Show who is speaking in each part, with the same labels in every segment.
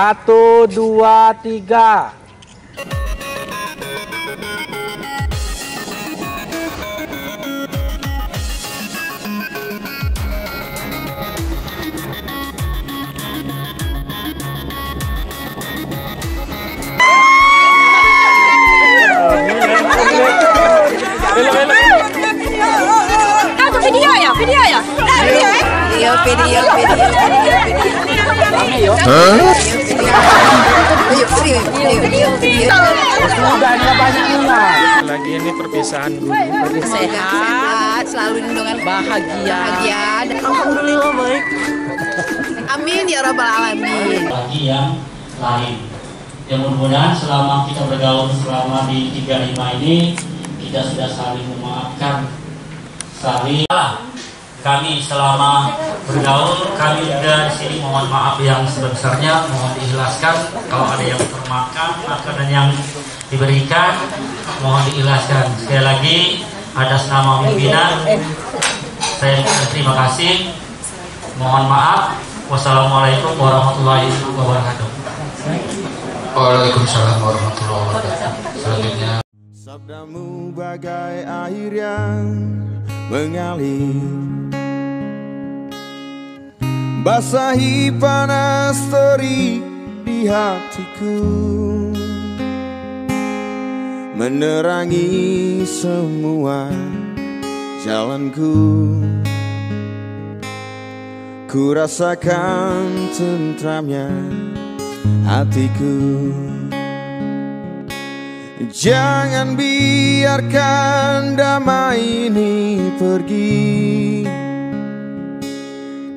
Speaker 1: 1, 2, 3.
Speaker 2: Lagi ini perpisahan guru.
Speaker 3: Sehat, selalu lindungan, bahagia. Alhamdulillah baik. Amin ya rabbal alamin.
Speaker 4: Bagi yang lain. Ya mudah-mudahan selama kita bergaul selama di 35 ini kita sudah saling memaafkan, saling. Kami selama bergaul, kami juga di sini mohon maaf yang sebesarnya, mohon diikhlaskan. Kalau ada yang termakan, dan yang diberikan, mohon diikhlaskan. Sekali lagi, atas nama pimpinan, saya terima kasih. Mohon maaf. Wassalamualaikum warahmatullahi wabarakatuh.
Speaker 5: Waalaikumsalam warahmatullahi wabarakatuh. Selanjutnya.
Speaker 6: Sabdamu bagai air yang mengalir, basahi panas terik di hatiku, menerangi semua jalanku. Ku rasakan tentramnya hatiku. Jangan biarkan damai ini pergi.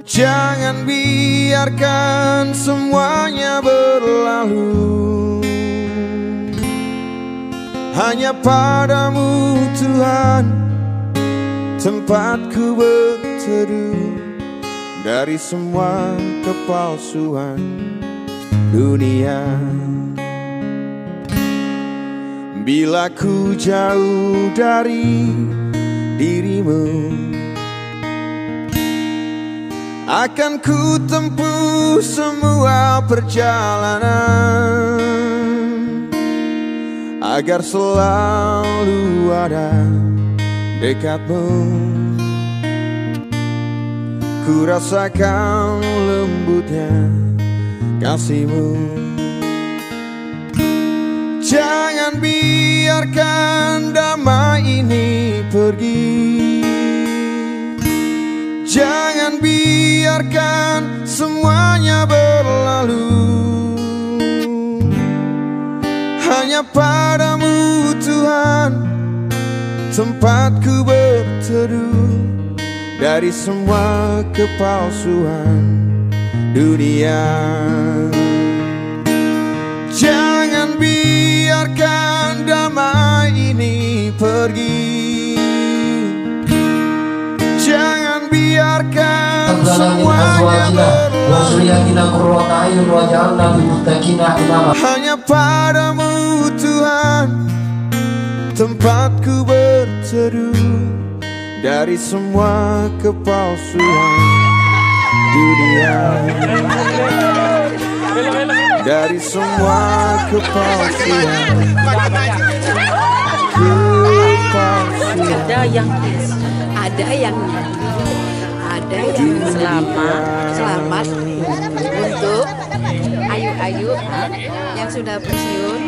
Speaker 6: Jangan biarkan semuanya berlalu. Hanya padamu Tuhan tempatku berteduh dari semua kepalsuan dunia. Bila ku jauh dari dirimu, akan ku tempuh semua perjalanan agar selalu ada dekatmu. Ku rasakan lembutnya kasihmu. Jangan biarkan damai ini pergi. Jangan biarkan semuanya berlalu. Hanya padamu Tuhan tempatku berteduh dari semua kepalsuan dunia. Jangan biarkan damai ini pergi. Jangan biarkan semuanya berlalu. Hanya padamu Tuhan tempatku berteduh dari semua kepalsuan dunia. Dari semua kepalsuan.
Speaker 3: Ada yang selamat untuk Ayu yang sudah pensiun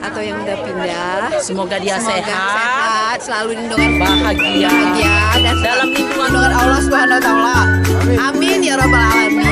Speaker 3: atau yang udah pindah.
Speaker 7: Semoga dia sehat,
Speaker 3: selalu lindungan,
Speaker 7: bahagia
Speaker 3: dan dalam lindungan Allah Subhanahu wa taala. Amin ya rabbal alamin.